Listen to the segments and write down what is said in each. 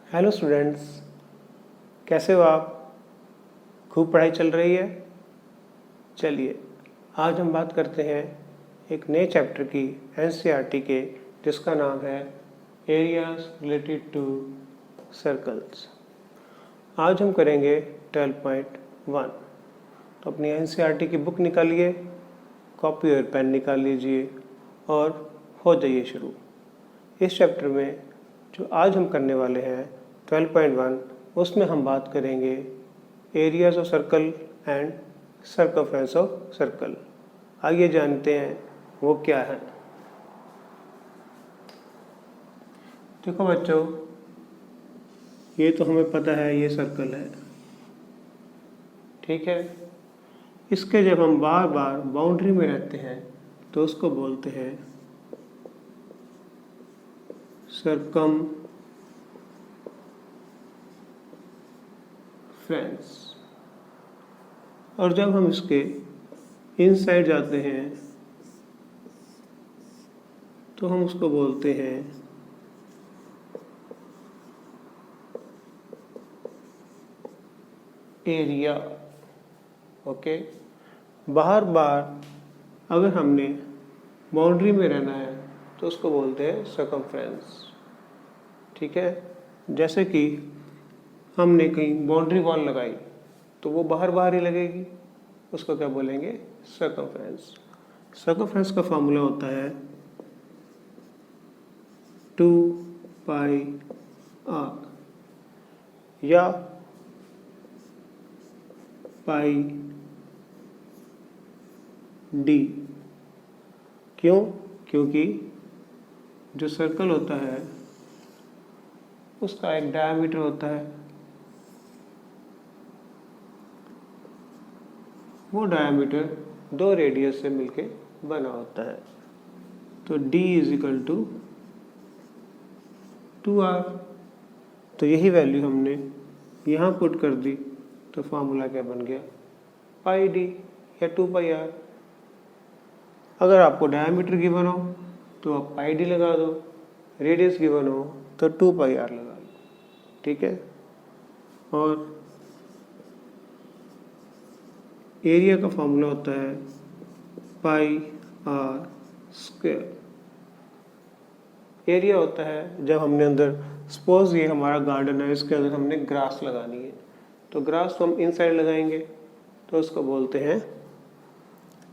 Hello students, कैसे हो आप? खूब पढ़ाई चल रही है? चलिए, आज हम बात करते हैं एक नए चैप्टर की एनसीईआरटी के, जिसका नाम है एरियाज रिलेटेड टू सर्कल्स। आज हम करेंगे 12.1। तो अपनी एनसीईआरटी की बुक निकालिए, कॉपी और पेन निकाल लीजिए और हो जाइए शुरू। इस चैप्टर में जो आज हम करने वाले हैं 12.1, उसमें हम बात करेंगे areas of circle and circumference of circle. आइए जानते हैं वो क्या है। देखो बच्चों, ये तो हमें पता है ये सर्कल है, ठीक है। इसके जब हम बार बार बाउंड्री में रहते हैं तो उसको बोलते हैं सर्कमफ्रेंस। और जब हम इसके इनसाइड जाते हैं तो हम उसको बोलते हैं एरिया। ओके, बार बार अगर हमने बाउंड्री में रहना है तो उसको बोलते हैं सर्कमफ्रेंस, ठीक है। जैसे कि हमने कहीं बाउंड्री वॉल लगाई तो वो बाहर बाहर ही लगेगी, उसको क्या बोलेंगे? सर्कमफ्रेंस। सर्कमफ्रेंस का फॉर्मूला होता है 2πr या πd। क्यों? क्योंकि जो सर्कल होता है उसका एक डायमीटर होता है, वो डायमीटर दो रेडियस से मिलके बना होता है। तो d इजिकल टू 2r। तो यही वैल्यू हमने यहाँ पुट कर दी तो फार्मूला क्या बन गया? πd या 2πr। अगर आपको डायमीटर गिवन हो तो आप πd लगा दो, रेडियस गिवन हो तो 2πr लगा लो, ठीक है। और एरिया का फॉर्मूला होता है πr स्क्वायर। एरिया होता है जब हमने अंदर, सपोज ये हमारा गार्डन है, इसके अंदर हमने ग्रास लगानी है तो ग्रास तो हम इनसाइड लगाएंगे तो उसको बोलते हैं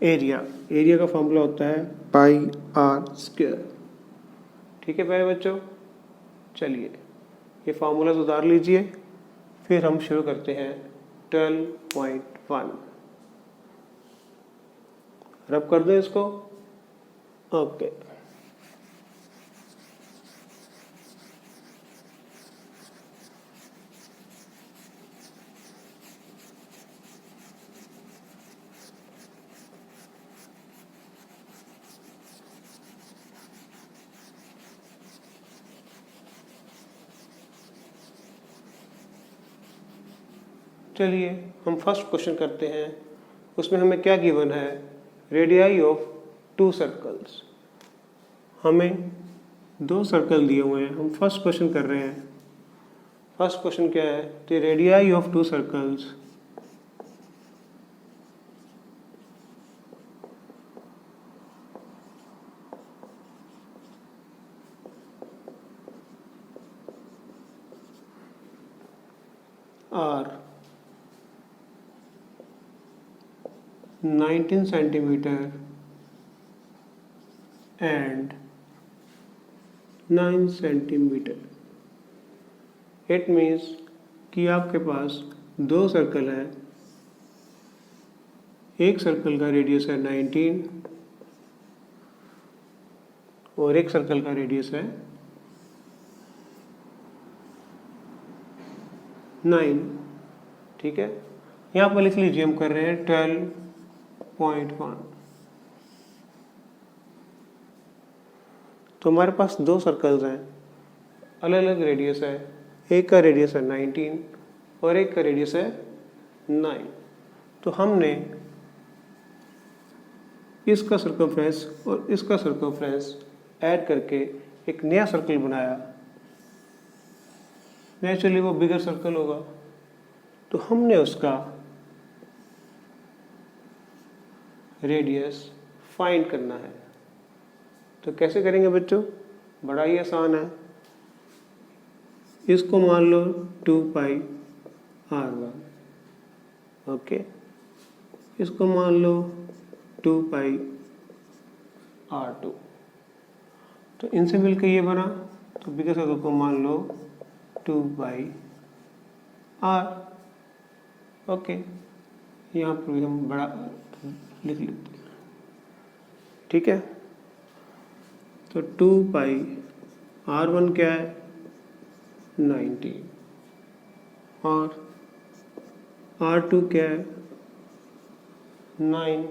एरिया। एरिया का फॉर्मूला होता है πr स्क्वायर, ठीक है प्यारे बच्चों। चलिए ये फार्मूला उतार लीजिए, फिर हम शुरू करते हैं 12.1। रब कर दें इसको। ओके, चलिए हम फर्स्ट क्वेश्चन करते हैं। उसमें हमें क्या गिवन है? Radii of two circles. हमें दो सर्कल दिए हुए हैं, हम फर्स्ट क्वेश्चन कर रहे हैं। फर्स्ट क्वेश्चन क्या है? The radii of two circles are 19 centimetre and 9 centimetre. It means कि आपके पास दो सर्कल हैं, एक सर्कल का रेडियस है 19 और एक सर्कल का रेडियस है 9, ठीक है। यहाँ पर लिख लीजिए, हम कर रहे हैं 12.1। तो हमारे पास दो सर्कल्स हैं, अलग अलग रेडियस है, एक का रेडियस है 19 और एक का रेडियस है 9। तो हमने इसका सर्कमफ्रेंस और इसका सर्कमफ्रेंस ऐड करके एक नया सर्कल बनाया। नेचुरली वो बिगर सर्कल होगा। तो हमने उसका रेडियस फाइंड करना है। तो कैसे करेंगे बच्चों? बड़ा ही आसान है। इसको मान लो 2πr1, ओके। इसको मान लो 2πr2। तो इनसे मिलकर ये बना, तो बिगर सर्कल को मान लो 2πr, ओके। यहाँ पर भी हम बड़ा लिख लेते हैं, ठीक है। तो 2πr1 क्या है? 90, और r2 क्या है? 9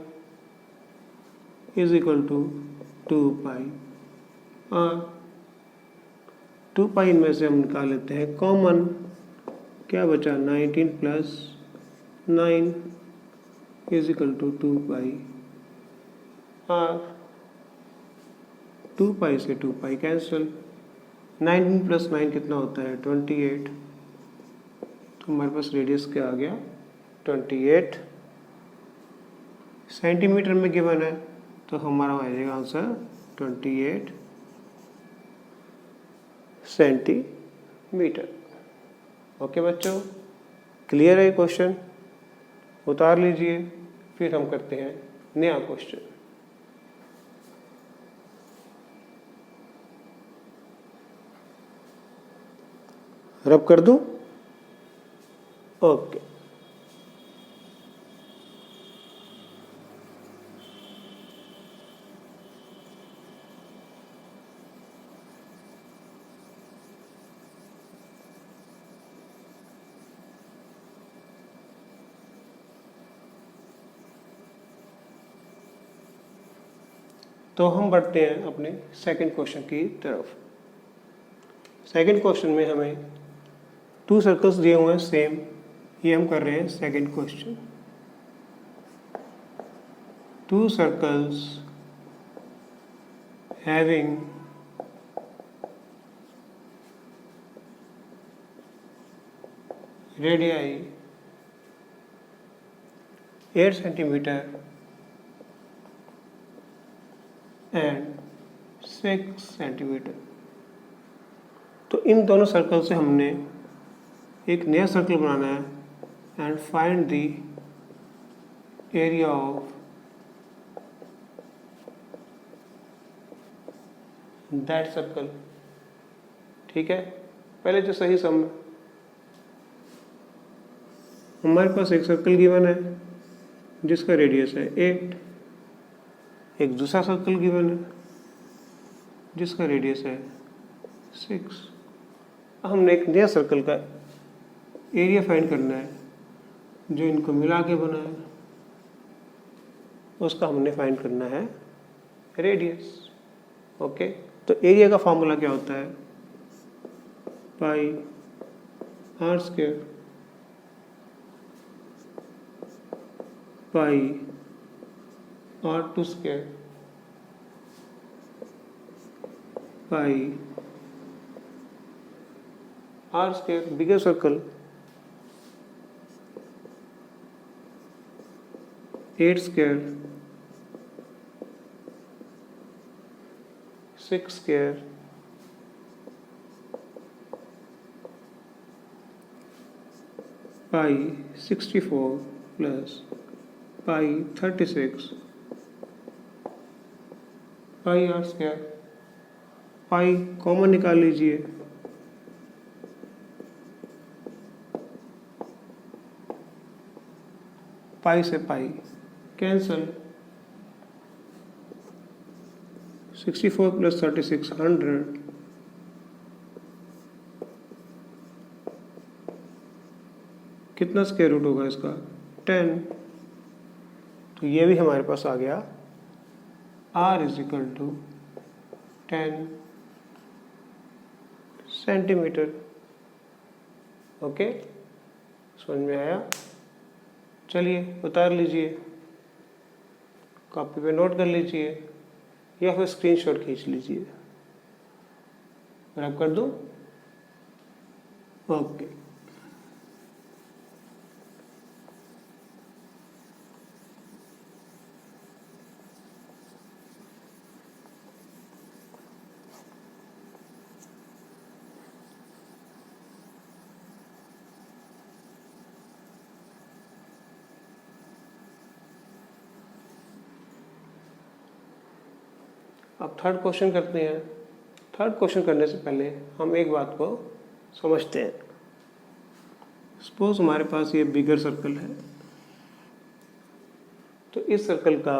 इज इक्वल टू 2πr। 2π इनमें से हम निकाल लेते हैं कॉमन, क्या बचा? 19 plus 9 is equal to 2πr। 2π से 2π कैंसिल, 19 प्लस 9 कितना होता है? 28। तो हमारे पास रेडियस क्या आ गया? 28 सेंटीमीटर में गिवन है, तो हमारा आ जाएगा आंसर 28 सेंटीमीटर। ओके बच्चों, क्लियर है क्वेश्चन? उतार लीजिए, फिर हम करते हैं नया क्वेश्चन। रब कर दूं? ओके। तो हम बढ़ते हैं अपने सेकंड क्वेश्चन की तरफ। सेकंड क्वेश्चन में हमें 2 सर्कल्स दिए हुए हैं सेम, ये हम कर रहे हैं second question. 2 circles having radii 8 centimetre and 6 centimetre. तो इन दोनों सर्कल से हमने एक नया सर्कल बनाना है and find the area of that circle. ठीक है, पहले जो सही सम, हमारे पास एक सर्कल गिवन है जिसका रेडियस है 8, एक दूसरा सर्कल गिवन है जिसका रेडियस है 6। हमने एक नया सर्कल का एरिया फाइंड करना है जो इनको मिला के बना है, उसका हमने फाइंड करना है रेडियस। ओके, तो एरिया का फॉर्मूला क्या होता है? Pi r square pi r2 square pi r square, bigger circle 8 square 6 square pi 64 plus pi 36 pi r square. Pi common निकाल लीजिए, पाई से पाई कैंसल, 64 प्लस 36 100, कितना स्क्वायर रूट होगा इसका? 10। तो ये भी हमारे पास आ गया r is equal to 10 centimetre. Okay, समझ में आया? चलिए उतार लीजिए, कॉपी पे नोट कर लीजिए या फिर स्क्रीनशॉट खींच लीजिए। रब कर दूं? ओके। अब थर्ड क्वेश्चन करते हैं। थर्ड क्वेश्चन करने से पहले हम एक बात को समझते हैं। सपोज हमारे पास ये बिगर सर्कल है, तो इस सर्कल का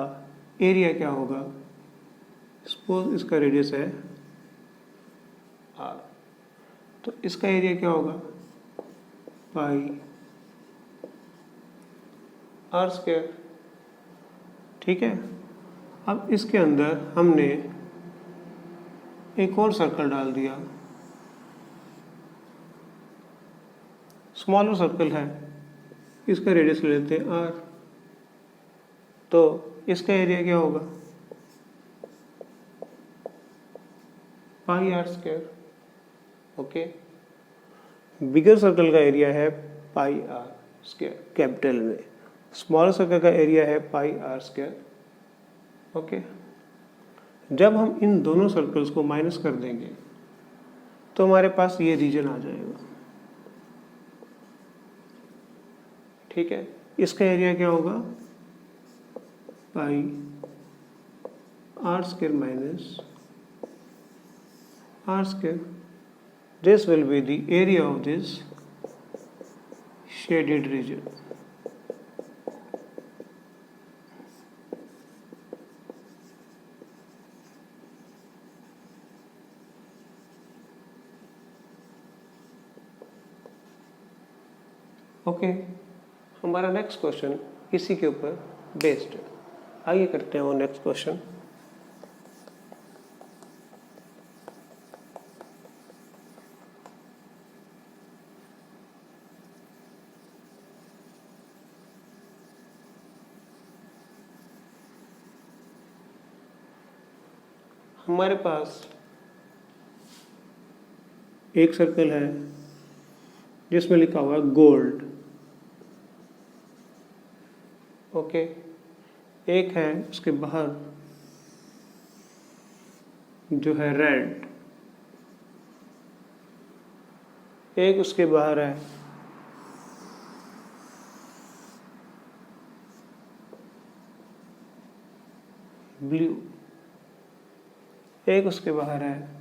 एरिया क्या होगा? सपोज इसका रेडियस है r, तो इसका एरिया क्या होगा? पाई r स्क्वायर। ठीक है। अब इसके अंदर हमने एक और सर्कल डाल दिया, स्मॉलर सर्कल है, इसका रेडियस ले लेते हैं r, तो इसका एरिया क्या होगा? पाई r स्क्वायर। ओके। बिगर सर्कल का एरिया है पाई r स्क्वायर कैपिटल में, स्मॉलर सर्कल का एरिया है पाई r स्क्वायर। ओके। जब हम इन दोनों सर्कल्स को माइनस कर देंगे तो हमारे पास ये रीजन आ जाएगा। ठीक है। इसका एरिया क्या होगा? पाई r square minus r square. This will be the area of this shaded region. Okay. हमारा नेक्स्ट क्वेश्चन इसी के ऊपर बेस्ड है। आइए करते हैं वो नेक्स्ट क्वेश्चन। हमारे पास एक सर्कल है जिसमें लिखा हुआ है गोल्ड। ओके। एक है उसके बाहर जो है रेड, एक उसके बाहर है ब्लू, एक उसके बाहर है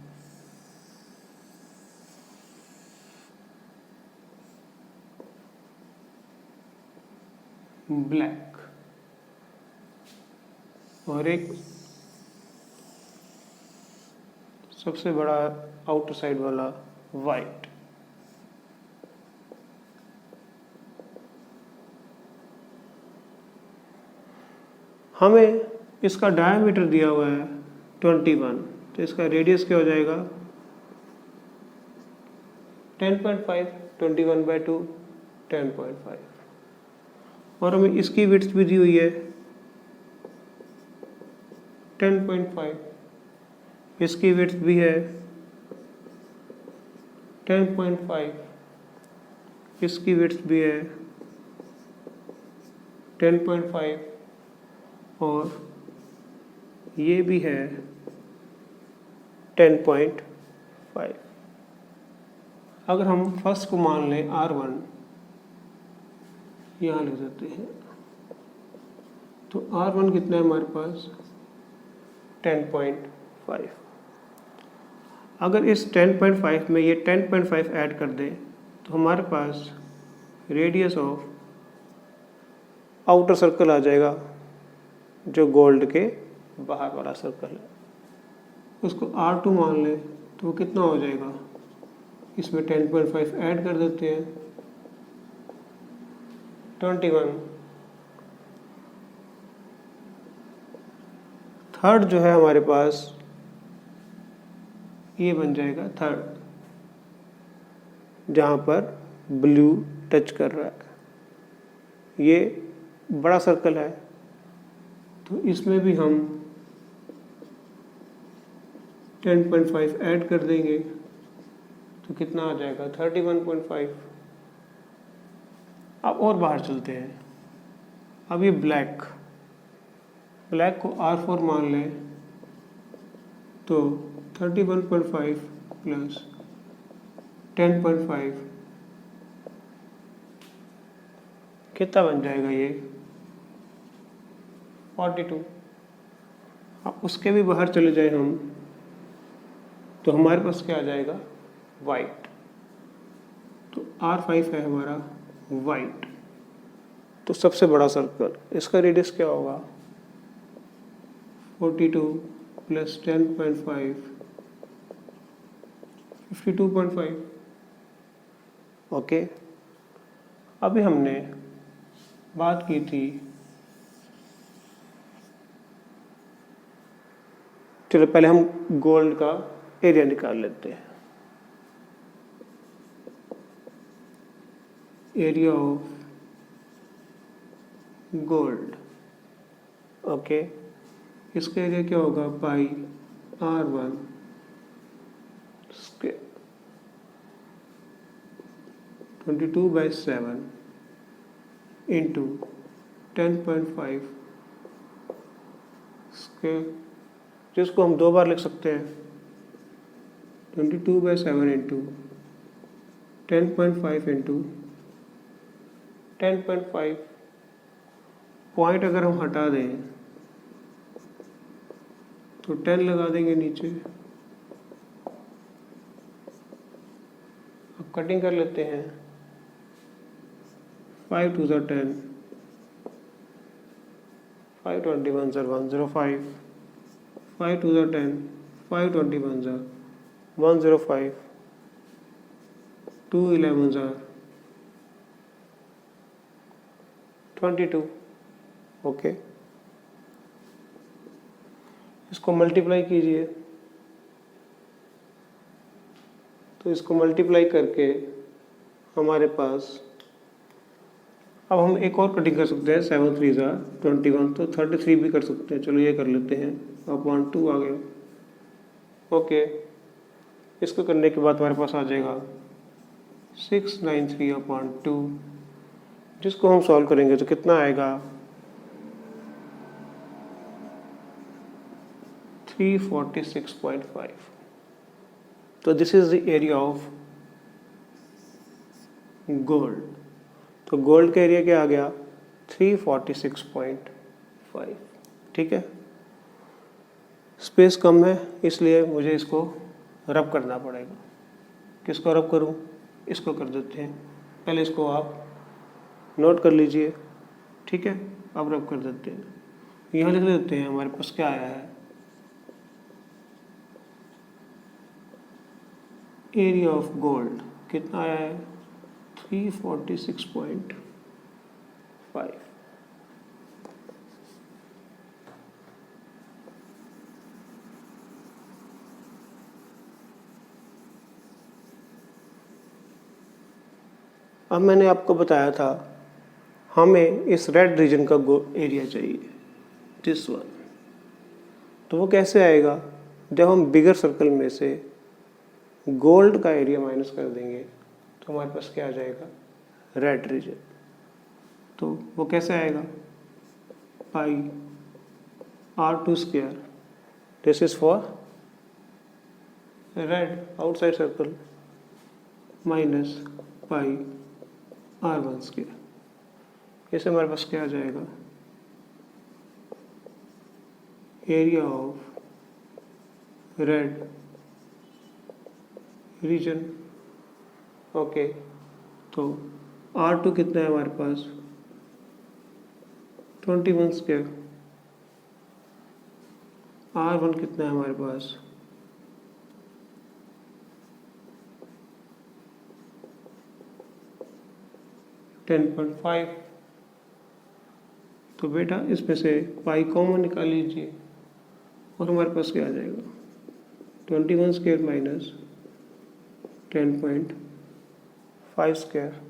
ब्लैक, और एक सबसे बड़ा आउटर साइड वाला वाइट। हमें इसका डायमीटर दिया हुआ है 21, तो इसका रेडियस क्या हो जाएगा? 10.5, 21/2 10.5। और हमें इसकी विड्थ भी दी हुई है 10.5, इसकी विड्थ भी है 10.5, इसकी विड्थ भी है 10.5, और ये भी है 10.5। अगर हम फर्स्ट को मान लें R1, यहाँ लिख देते हैं, तो R1 कितना है हमारे पास? 10.5। अगर इस 10.5 में ये 10.5 ऐड कर दें तो हमारे पास रेडियस ऑफ आउटर सर्कल आ जाएगा, जो गोल्ड के बाहर वाला सर्कल है। उसको R2 मान लें तो वो कितना हो जाएगा? इसमें 10.5 ऐड कर देते हैं, 21। थर्ड जो है हमारे पास ये बन जाएगा थर्ड, जहाँ पर ब्लू टच कर रहा है। ये बड़ा सर्कल है, तो इसमें भी हम 10.5 ऐड कर देंगे, तो कितना आ जाएगा 31.5। अब और बाहर चलते हैं। अब ये ब्लैक को R4 मान लें तो 31.5 प्लस 10.5 कितना बन जाएगा ये 42। अब उसके भी बाहर चले जाए हम तो हमारे पास क्या आ जाएगा वाइट। तो R5 है हमारा वाइट। तो सबसे बड़ा सर्कल, इसका रेडियस क्या होगा 42 प्लस 10.5 52.5। ओके, अभी हमने बात की थी, चलो पहले हम गोल्ड का एरिया निकाल लेते हैं। एरिया ऑफ गोल्ड, ओके, इसका एरिया क्या होगा पाई R1 स्क्वायर 22/7 इंटू 10.5 स्क्वायर, जिसको हम दो बार लिख सकते हैं 22/7 इंटू 10.5 इंटू 10.5। पॉइंट अगर हम हटा दें तो 10 लगा देंगे नीचे। अब कटिंग कर लेते हैं 5 2 10, 5 21 105, 5 2 10, 5 21 105, 2 11 22। ओके, इसको मल्टीप्लाई कीजिए तो इसको मल्टीप्लाई करके हमारे पास, अब हम एक और कटिंग कर सकते हैं 7 3 21, तो 33 भी कर सकते हैं। चलो ये कर लेते हैं, अपॉन 2 आ गया। ओके, इसको करने के बाद हमारे पास आ जाएगा 693/2, जिसको हम सॉल्व करेंगे तो कितना आएगा 346.5। तो this is the area of gold. तो गोल्ड का एरिया क्या आ गया 346.5। ठीक है, स्पेस कम है इसलिए मुझे इसको रब करना पड़ेगा। किसको रब करूं, इसको कर देते हैं। पहले इसको आप नोट कर लीजिए, ठीक है, अब रब कर देते हैं। यहाँ लिख देते हैं हमारे पास क्या आया है, एरिया ऑफ गोल्ड कितना आया है 346.5। अब मैंने आपको बताया था हमें इस रेड रीजन का एरिया चाहिए, दिस वन। तो वो कैसे आएगा, जब हम बिगर सर्कल में से गोल्ड का एरिया माइनस कर देंगे तो हमारे पास क्या आ जाएगा रेड रीजन। तो वो कैसे आएगा पाई R2 square, this is for red outside circle, minus pi R1 square. ऐसे हमारे पास क्या आ जाएगा area of red reason. Okay, तो R2 कितना है हमारे पास 21 स्क्वायर, R1 कितना है हमारे पास 10.5। तो बेटा इसमें से पाई कॉमन निकाल लीजिए और हमारे पास क्या आ जाएगा 21 स्क्वायर माइनस 10.5 स्क्वायर।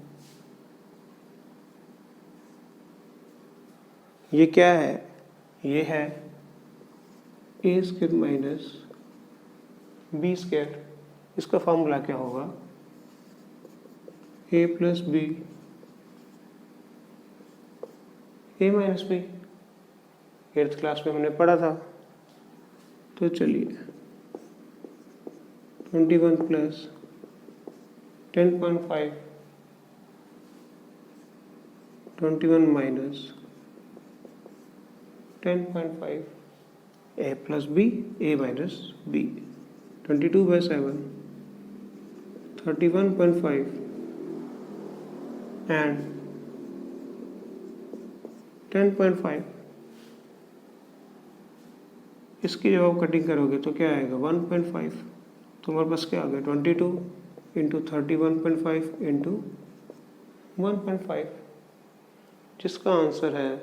ये क्या है, ये है a square minus b square. इसका फॉर्मूला क्या होगा a plus b a minus b, 8th class में हमने पढ़ा था। तो चलिए 21 plus 10.5, 21 minus 10.5, a plus b a minus b, 22/7, 31.5 and 10.5। इसकी जब आप कटिंग करोगे तो क्या आएगा 1.5। तो हमारे पास क्या आ गया 22 इंटू 31.5 इंटू 1.5, जिसका आंसर है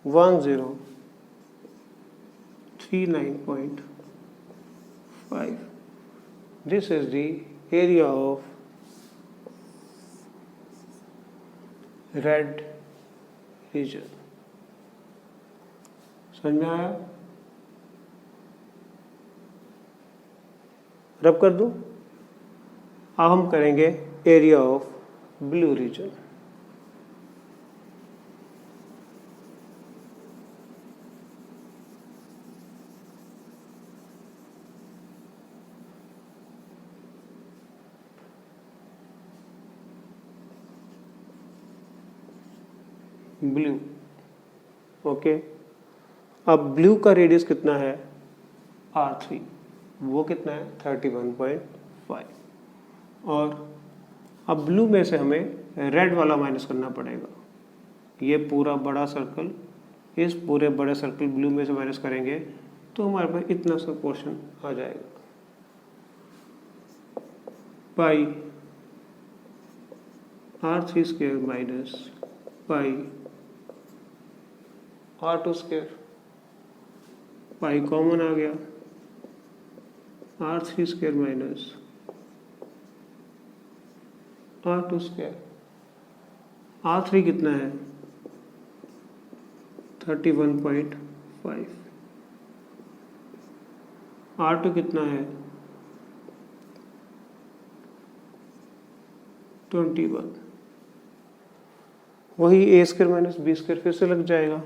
1039.5। This is the area of red region. समझ में आया? रब कर दूं? अब हम करेंगे area of blue region. Blue, okay. अब ब्लू का रेडियस कितना है R3, वो कितना है 31.5। और अब ब्लू में से हमें रेड वाला माइनस करना पड़ेगा। ये पूरा बड़ा सर्कल, इस पूरे बड़े सर्कल ब्लू में से माइनस करेंगे तो हमारे पास इतना सा पोर्शन आ जाएगा, pi R3 square minus pi R2 square. Pi common आ गया, R3 square minus R2 square. R3 कितना है 31.5, R2 कितना है 21। वही ए स्क्वायर माइनस बी स्क्वायर फिर से लग जाएगा।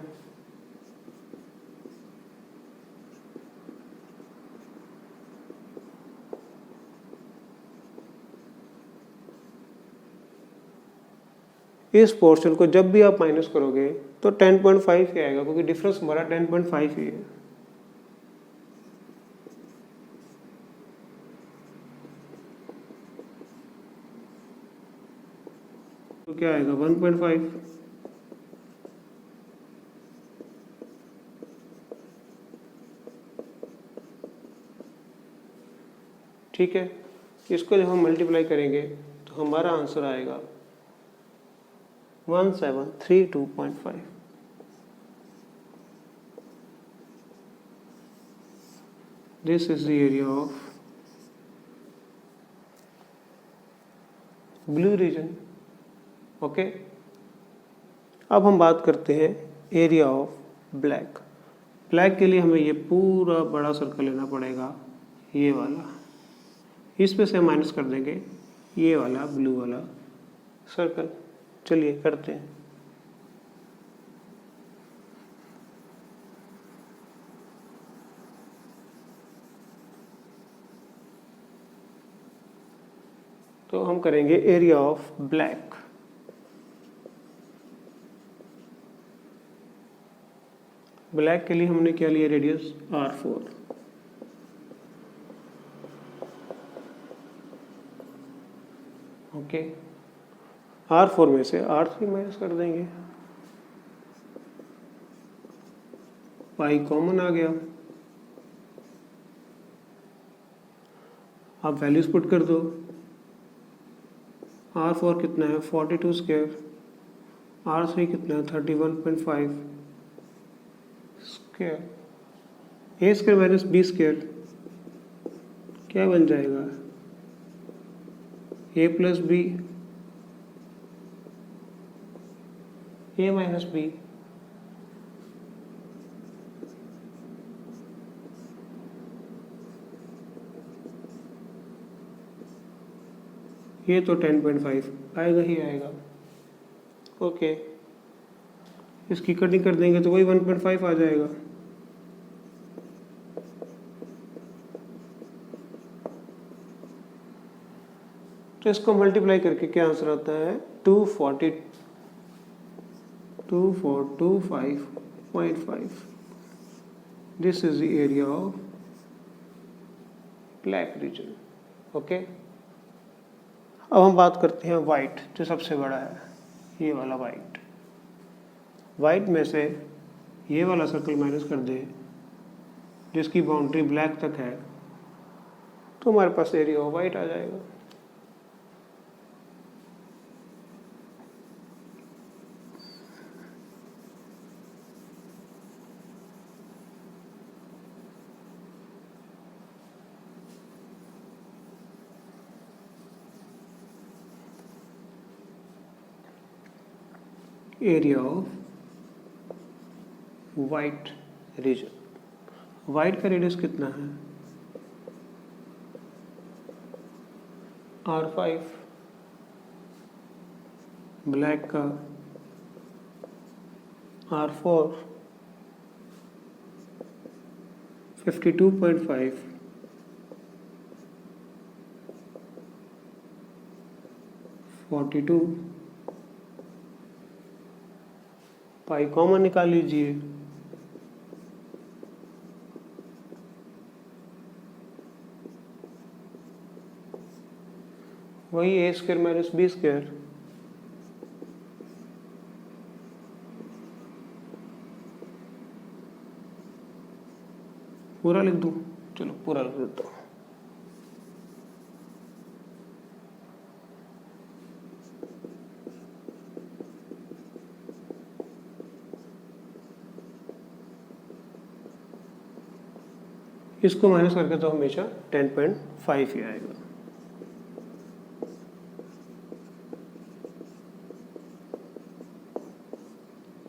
इस पोर्शन को जब भी आप माइनस करोगे तो 10.5 ही आएगा, क्योंकि डिफरेंस हमारा 10.5 ही है। तो क्या आएगा 1.5। ठीक है, इसको जब हम मल्टीप्लाई करेंगे तो हमारा आंसर आएगा 1732.5। This is the area of blue region. Okay, अब हम बात करते हैं एरिया ऑफ ब्लैक। ब्लैक के लिए हमें ये पूरा बड़ा सर्कल लेना पड़ेगा, ये वाला। इसमें से माइनस कर देंगे ये वाला ब्लू वाला सर्कल। चलिए करते हैं। तो हम करेंगे एरिया ऑफ ब्लैक। ब्लैक के लिए हमने क्या लिया रेडियस R4। ओके, R4 में से R3 माइनस कर देंगे, पाई कॉमन आ गया। आप वैल्यूज पुट कर दो। R4 कितना है 42 स्क्वायर, R3 कितना है 31.5 स्क्वायर। ए स्क्वायर माइनस बी स्क्वायर क्या बन जाएगा ए plus b a minus B. ये तो 10.5 आएगा ही आएगा। ओके, इसकी कटिंग कर देंगे तो वही 1.5 आ जाएगा। तो इसको मल्टीप्लाई करके क्या आंसर आता है? 2425.5। This is the area of black reason. Okay, अब हम बात करते हैं वाइट, जो सबसे बड़ा है, ये वाला वाइट। वाइट में से ये वाला सर्कल माइनस कर दे जिसकी बाउंड्री ब्लैक तक है, तो हमारे पास एरिया ऑफ वाइट आ जाएगा। Area of white region. White का रेडियस कितना है? R5। ब्लैक का R4 52.5। 42 पाई कॉमन निकाल लीजिए। वही ए स्क्वायर माइनस बी स्क्वायर। पूरा लिख दूं? चलो पूरा लिख देता हूँ। इसको माइनस करके तो हमेशा 10.5 ही आएगा।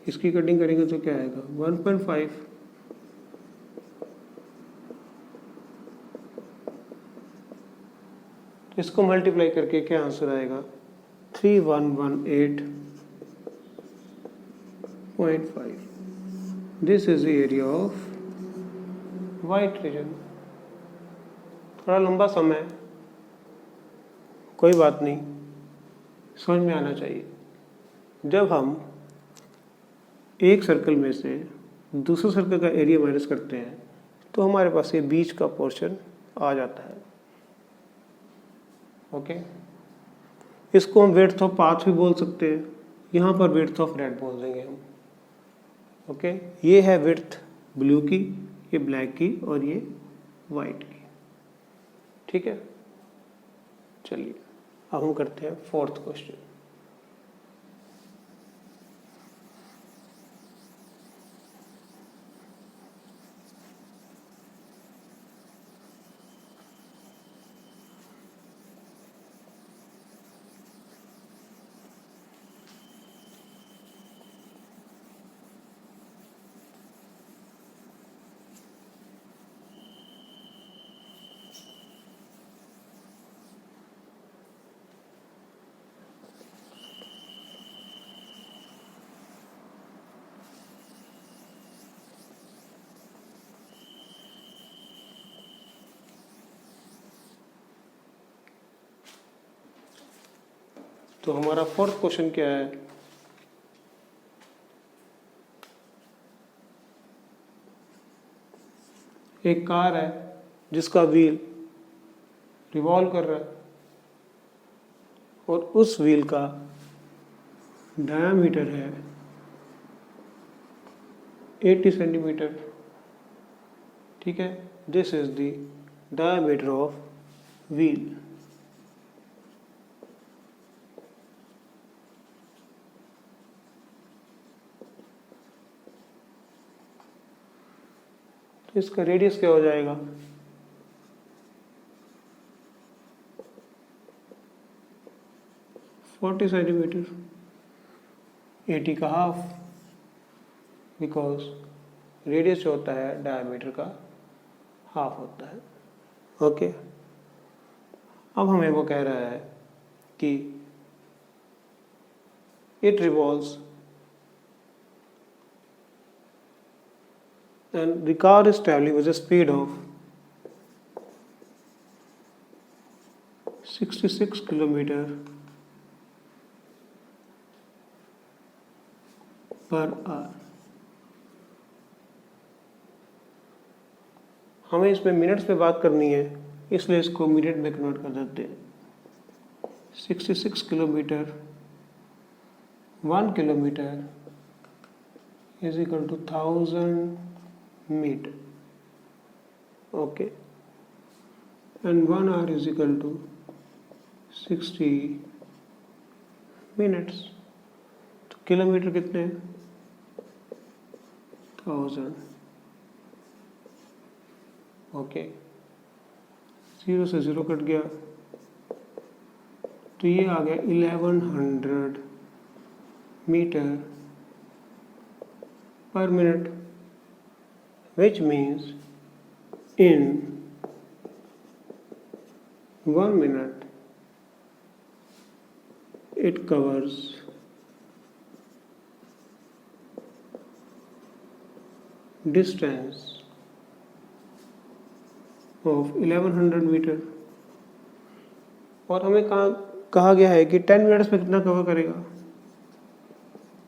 इसकी कटिंग करेंगे तो क्या आएगा? 1.5। इसको मल्टीप्लाई करके क्या आंसर आएगा? 3118.5। This is the area of white region. थोड़ा लंबा समय, कोई बात नहीं, समझ में आना चाहिए। जब हम एक सर्कल में से दूसरे सर्कल का एरिया माइनस करते हैं तो हमारे पास ये बीच का पोर्शन आ जाता है। ओके, इसको हम विड्थ ऑफ पाथ भी बोल सकते हैं, यहाँ पर विड्थ ऑफ रेड बोल देंगे हम। ओके, ये है विड्थ ब्लू की, ये ब्लैक की और ये वाइट की। ठीक है, चलिए अब हम करते हैं फोर्थ क्वेश्चन। तो हमारा फोर्थ क्वेश्चन क्या है? एक कार है जिसका व्हील रिवॉल्व कर रहा है और उस व्हील का डायामीटर है 80 सेंटीमीटर। ठीक है, this is the diameter of wheel. तो इसका रेडियस क्या हो जाएगा? Forty centimetre. 80 का हाफ, बिकॉज रेडियस जो होता है डायमीटर का हाफ होता है। ओके, अब हमें वो कह रहा है कि it revolves and the car is traveling with a speed of 66 kilometre per hour. हमें इसमें मिनट्स में बात करनी है, इसलिए इसको मिनट में कन्वर्ट कर देते हैं। 66 kilometre, 1 kilometre is equal to 1000 metre, okay, and 1 hour is equal to 60 minutes. तो किलोमीटर कितने हैं? 1000, ओके, 0 से 0 कट गया, तो ये आ गया 1100 मीटर पर minute, which means in 1 minute it covers distance of 1100 metre. और हमें कहा गया है कि 10 मिनट्स में कितना कवर करेगा?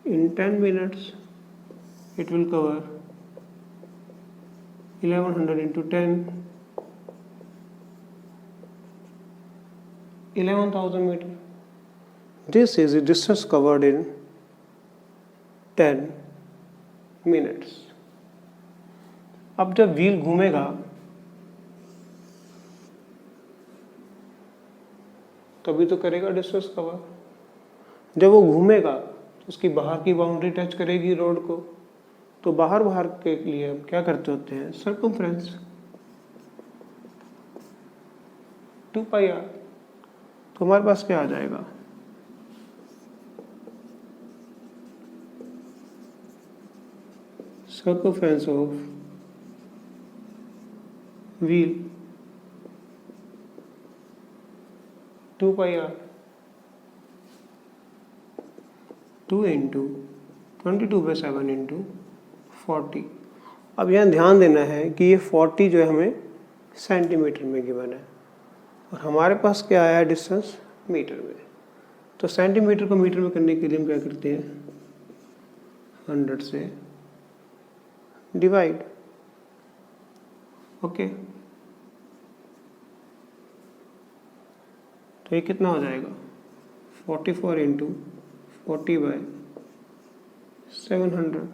In 10 minutes it will cover 1100 into 10, 11,000 meter. This is the distance covered in 10 minutes. अब जब व्हील घूमेगा तभी तो करेगा डिस्टेंस कवर। जब वो घूमेगा तो उसकी बाहर की बाउंड्री टच करेगी रोड को, तो बाहर के लिए हम क्या करते होते हैं? Circumference 2πr। तो हमारे पास क्या आ जाएगा? Circumference of wheel 2πr, 2 into 22/7 into 40। अब यहाँ ध्यान देना है कि ये 40 जो है हमें सेंटीमीटर में गिवन है और हमारे पास क्या आया है डिस्टेंस मीटर में। तो सेंटीमीटर को मीटर में करने के लिए हम क्या करते हैं? 100 से डिवाइड, ओके। तो ये कितना हो जाएगा? 44 इंटू 40/700,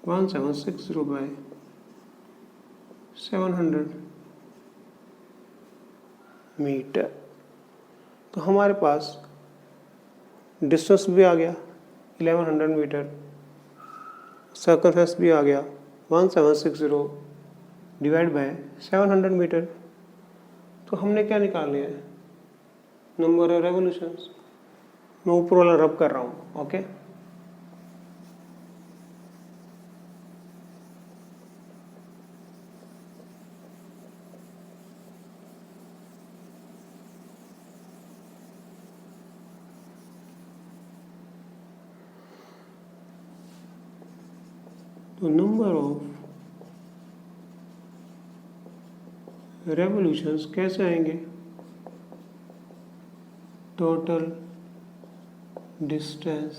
1760/700 मीटर। तो हमारे पास डिस्टेंस भी आ गया 1100 मीटर, सर्कमफ्रेंस भी आ गया 1760 डिवाइड बाय 700 मीटर। तो हमने क्या निकाल लिया है? Number of revolutions. मैं ऊपर वाला रब कर रहा हूँ, ओके। तो नंबर ऑफ रेवोल्यूशंस कैसे आएंगे? Total distance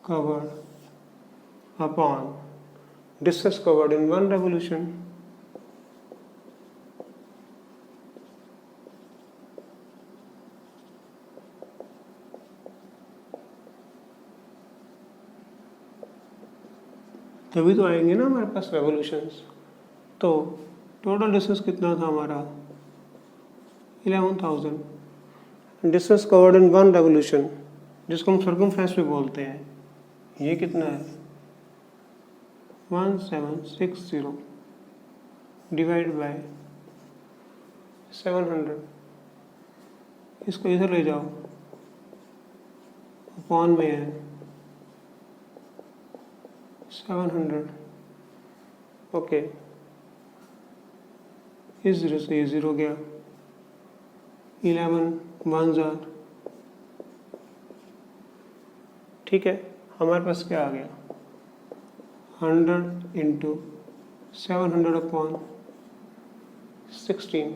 covered upon distance covered in 1 revolution. तभी तो आएंगे ना हमारे पास रेवोल्यूशंस। तो टोटल डिस्टेंस कितना था हमारा? 11,000। डिस्टेंस कवर्ड इन 1 रेवोल्यूशन, जिसको हम सर्कमफ्रेंस भी बोलते हैं, ये कितना है? 1760 डिवाइड बाय 700। इसको इधर ले जाओ, अपॉन में है 700, ओके। इस 0 से ये 0 गया, 11 1s are, ठीक है। हमारे पास क्या आ गया, 100 इंटू 700/16।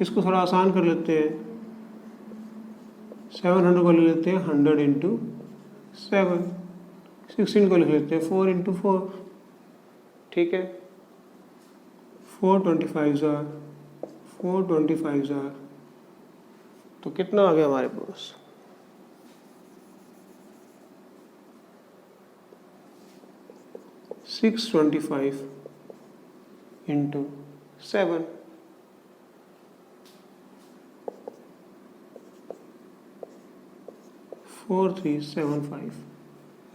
इसको थोड़ा आसान कर लेते हैं, 700 को ले लेते हैं 100 इंटू 7, 16 को लिख लेते हैं 4 इंटू 4, ठीक है। 425 आर, 425 आर, तो कितना आ गया हमारे पास, 625 इंटू 7, 4375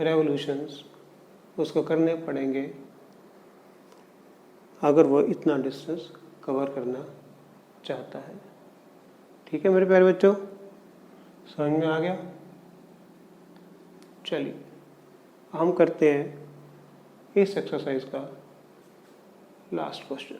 रेवोल्यूशंस उसको करने पड़ेंगे अगर वो इतना डिस्टेंस कवर करना चाहता है। ठीक है मेरे प्यारे बच्चों, समझ में आ गया। चलिए हम करते हैं इस एक्सरसाइज का लास्ट क्वेश्चन।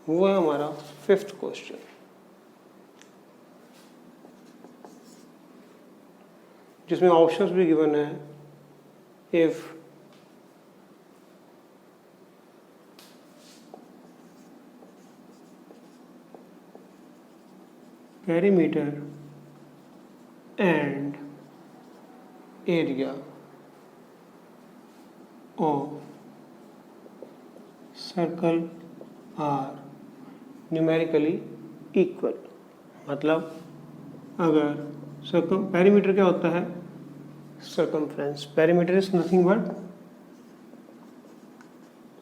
वो है हमारा 5th क्वेश्चन, जिसमें ऑप्शंस भी गिवन है। If perimeter and area of circle are numerically equal, मतलब अगर पेरीमीटर क्या होता है, circumference. Perimeter is nothing but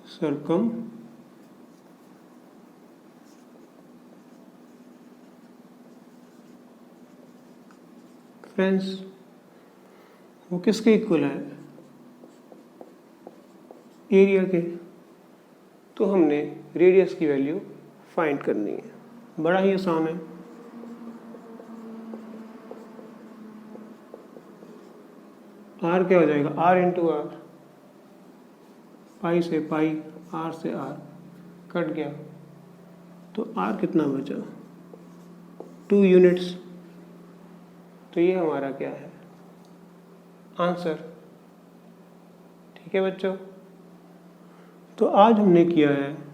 circumference, वो किसके इक्वल है, एरिया के। तो हमने रेडियस की वैल्यू फाइंड करनी है, बड़ा ही आसान है। आर क्या हो जाएगा, आर इंटू आर, पाई से पाई, आर से आर कट गया, तो आर कितना बचा, 2 यूनिट्स। तो ये हमारा क्या है, आंसर। ठीक है बच्चों, तो आज हमने किया है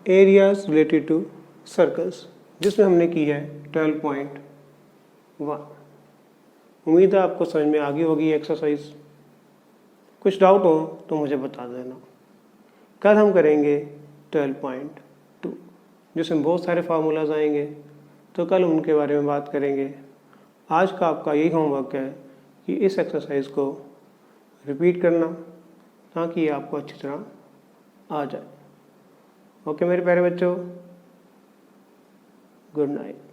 एरियाज रिलेटेड टू सर्कल्स, जिसमें हमने की है 12.1। उम्मीद है आपको समझ में आ गई होगी एक्सरसाइज। कुछ डाउट हो तो मुझे बता देना। कल हम करेंगे 12.2, जिसमें बहुत सारे फार्मूलाज आएंगे, तो कल उनके बारे में बात करेंगे। आज का आपका यही होमवर्क है कि इस एक्सरसाइज को रिपीट करना, ताकि ये आपको अच्छी तरह आ जाए। ओके मेरे प्यारे बच्चों, गुड नाइट।